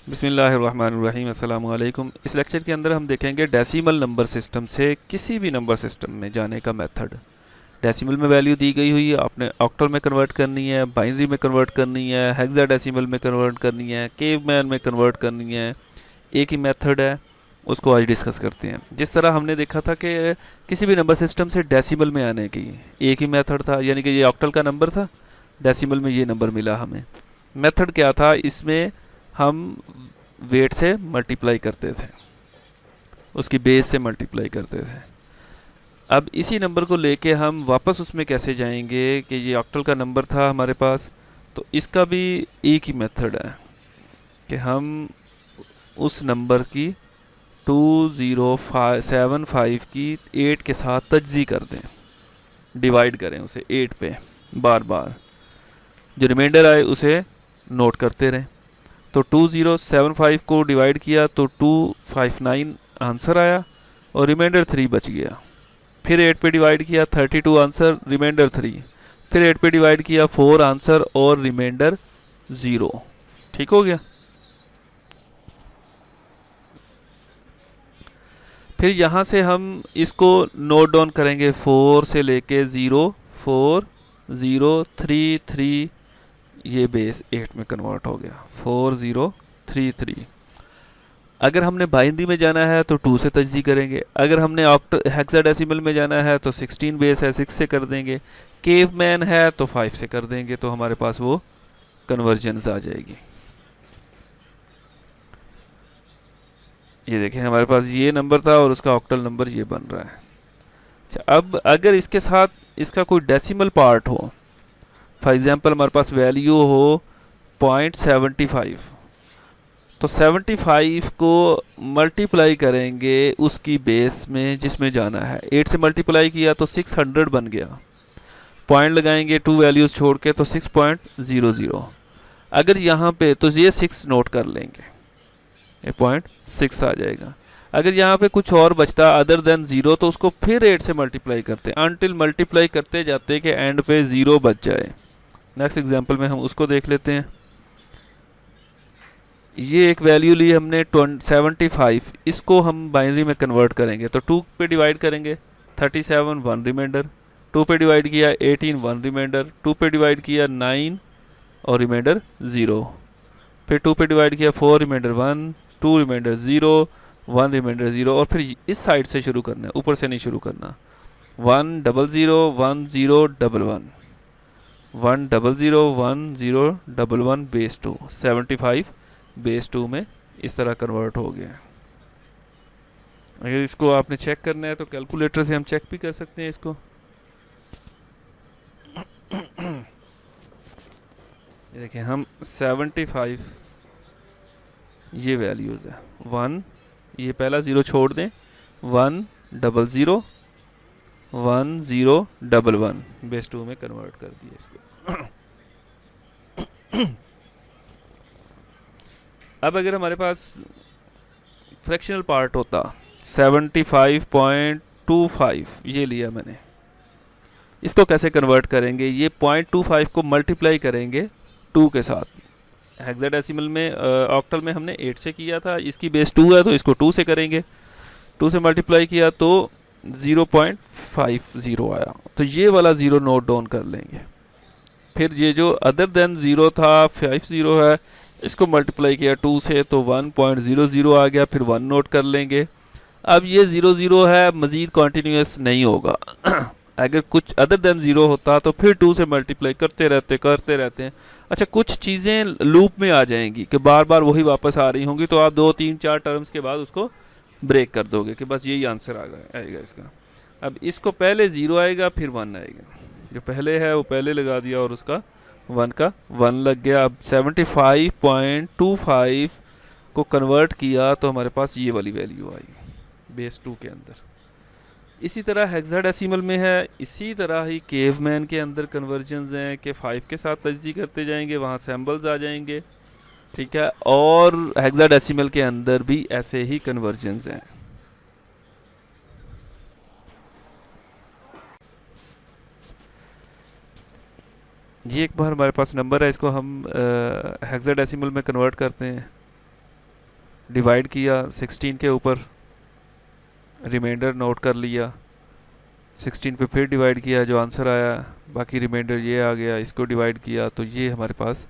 बिस्मिल्लाहिर्रहमानिर्रहीम अस्सलामु अलैकुम। इस लेक्चर के अंदर हम देखेंगे डेसिमल नंबर सिस्टम से किसी भी नंबर सिस्टम में जाने का मेथड। डेसिमल में वैल्यू दी गई हुई है, आपने ऑक्टल में कन्वर्ट करनी है, बाइनरी में कन्वर्ट करनी है, हेक्साडेसिमल में कन्वर्ट करनी है, केवमैन में कन्वर्ट करनी है। एक ही मेथड है, उसको आज डिस्कस करते हैं। जिस तरह हमने देखा था कि किसी भी नंबर सिस्टम से डेसिमल में आने की एक ही मेथड था, यानी कि ये ऑक्टल का नंबर था, डेसिमल में ये नंबर मिला हमें। मेथड क्या था इसमें? हम वेट से मल्टीप्लाई करते थे, उसकी बेस से मल्टीप्लाई करते थे। अब इसी नंबर को लेके हम वापस उसमें कैसे जाएंगे कि ये ऑक्टल का नंबर था हमारे पास, तो इसका भी एक ही मेथड है कि हम उस नंबर की 2075 की 8 के साथ तज्जी कर दें, डिवाइड करें उसे 8 पे, बार बार जो रिमाइंडर आए उसे नोट करते रहें। तो 2075 को डिवाइड किया तो 259 आंसर आया और रिमाइंडर 3 बच गया। फिर 8 पे डिवाइड किया, 32 आंसर, रिमाइंडर 3। फिर 8 पे डिवाइड किया, 4 आंसर और रिमाइंडर 0। ठीक हो गया। फिर यहाँ से हम इसको नोट डाउन करेंगे, 4 से लेके 0, 4, 0, 3, 3, ये बेस 8 में कन्वर्ट हो गया, 4, 0, 3, 3। अगर हमने बाइनरी में जाना है तो 2 से तजदी करेंगे, अगर हमने हेक्साडेसिमल में जाना है तो 16 बेस है, 6 से कर देंगे, केवमैन है तो 5 से कर देंगे, तो हमारे पास वो कन्वर्जन्स आ जाएगी। ये देखें, हमारे पास ये नंबर था और उसका ऑक्टल नंबर ये बन रहा है। अच्छा, अब अगर इसके साथ इसका कोई डेसिमल पार्ट हो, फॉर एग्जांपल हमारे पास वैल्यू हो 0.75, तो 75 को मल्टीप्लाई करेंगे उसकी बेस में जिसमें जाना है। 8 से मल्टीप्लाई किया तो 600 बन गया, पॉइंट लगाएंगे 2 वैल्यूज़ छोड़ के तो 6.00। अगर यहाँ पे तो ये 6 नोट कर लेंगे, ये 0.6 आ जाएगा। अगर यहाँ पे कुछ और बचता अदर देन 0 तो उसको फिर 8 से मल्टीप्लाई करते हैं, अनटिल मल्टीप्लाई करते जाते कि एंड पे 0 बच जाए। नेक्स्ट एग्जांपल में हम उसको देख लेते हैं। ये एक वैल्यू ली हमने 75, इसको हम बाइनरी में कन्वर्ट करेंगे तो 2 पे डिवाइड करेंगे, 37, 1 रिमाइंडर, 2 पे डिवाइड किया 18, 1 रिमाइंडर, 2 पे डिवाइड किया 9 और रिमाइंडर 0, फिर 2 पे डिवाइड किया 4, रिमाइंडर 1, 2 रिमाइंडर 0, 1 रिमाइंडर 0, और फिर इस साइड से शुरू करना है, ऊपर से नहीं शुरू करना। 1 0 0 1 0 1 1, 1 0 0 1 0 1 1 बेस 2, 75 बेस 2 में इस तरह कन्वर्ट हो गया। अगर इसको आपने चेक करना है तो कैलकुलेटर से हम चेक भी कर सकते हैं इसको। ये देखिए, हम 75 ये वैल्यूज़ है, 1, ये पहला 0 छोड़ दें, 1 0 0 1 0 1 1 बेस 2 में कन्वर्ट कर दिया इसको। अब अगर हमारे पास फ्रैक्शनल पार्ट होता 75.25, ये लिया मैंने, इसको कैसे कन्वर्ट करेंगे? ये 0.25 को मल्टीप्लाई करेंगे 2 के साथ। हेक्साडेसिमल में ऑक्टल में हमने 8 से किया था, इसकी बेस 2 है तो इसको 2 से करेंगे, 2 से मल्टीप्लाई किया तो 0.50 आया, तो ये वाला 0 नोट डाउन कर लेंगे। फिर ये जो अदर देन 0 था, 50 है, इसको मल्टीप्लाई किया 2 से तो 1.00 आ गया, फिर 1 नोट कर लेंगे। अब ये 0 है, मज़ीद कॉन्टीन्यूस नहीं होगा। अगर कुछ अदर देन 0 होता तो फिर 2 से मल्टीप्लाई करते रहते हैं। अच्छा, कुछ चीज़ें लूप में आ जाएंगी कि बार बार वही वापस आ रही होंगी, तो आप 2 3 4 टर्म्स के बाद उसको ब्रेक कर दोगे कि बस यही आंसर आएगा इसका। अब इसको पहले 0 आएगा, फिर 1 आएगा, जो पहले है वो पहले लगा दिया और उसका 1 का 1 लग गया। अब 75.25 को कन्वर्ट किया तो हमारे पास ये वाली वैल्यू आई बेस 2 के अंदर। इसी तरह हेक्साडेसिमल में है, इसी तरह ही केवमैन के अंदर कन्वर्जन्स हैं कि 5 के साथ तजदी करते जाएंगे, वहाँ सैम्बल्स आ जाएंगे, ठीक है। और हेक्साडेसिमल के अंदर भी ऐसे ही कन्वर्जन्स हैं। ये एक बार हमारे पास नंबर है, इसको हम हेक्साडेसिमल में कन्वर्ट करते हैं। डिवाइड किया 16 के ऊपर, रिमाइंडर नोट कर लिया, 16 पे फिर डिवाइड किया, जो आंसर आया बाकी रिमाइंडर ये आ गया, इसको डिवाइड किया तो ये हमारे पास,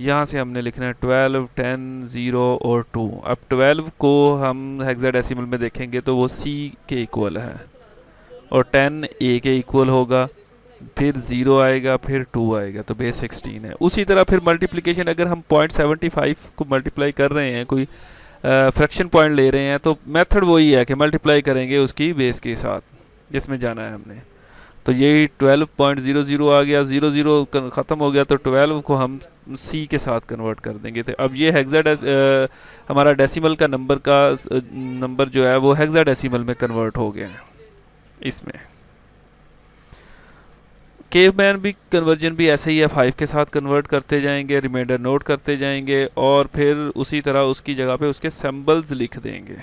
यहाँ से हमने लिखना है 12, 10, 0 और 2। अब 12 को हम हेक्साडेसिमल में देखेंगे तो वो C के इक्वल है, और 10 A के इक्वल होगा, फिर 0 आएगा, फिर 2 आएगा, तो बेस 16 है। उसी तरह फिर मल्टीप्लिकेशन अगर हम 0.75 को मल्टीप्लाई कर रहे हैं, कोई फ्रैक्शन पॉइंट ले रहे हैं, तो मेथड वही है कि मल्टीप्लाई करेंगे उसकी बेस के साथ जिसमें जाना है हमने। तो ये 12.00 आ गया, 00 ख़त्म हो गया, तो 12 को हम C के साथ कन्वर्ट कर देंगे। तो अब ये हमारा डेसिमल का नंबर जो है वो हेक्साडेसिमल में कन्वर्ट हो गया है। इसमें केवमैन भी कन्वर्जन भी ऐसे ही है, 5 के साथ कन्वर्ट करते जाएंगे, रिमाइंडर नोट करते जाएंगे, और फिर उसी तरह उसकी जगह पे उसके सिंबल्स लिख देंगे।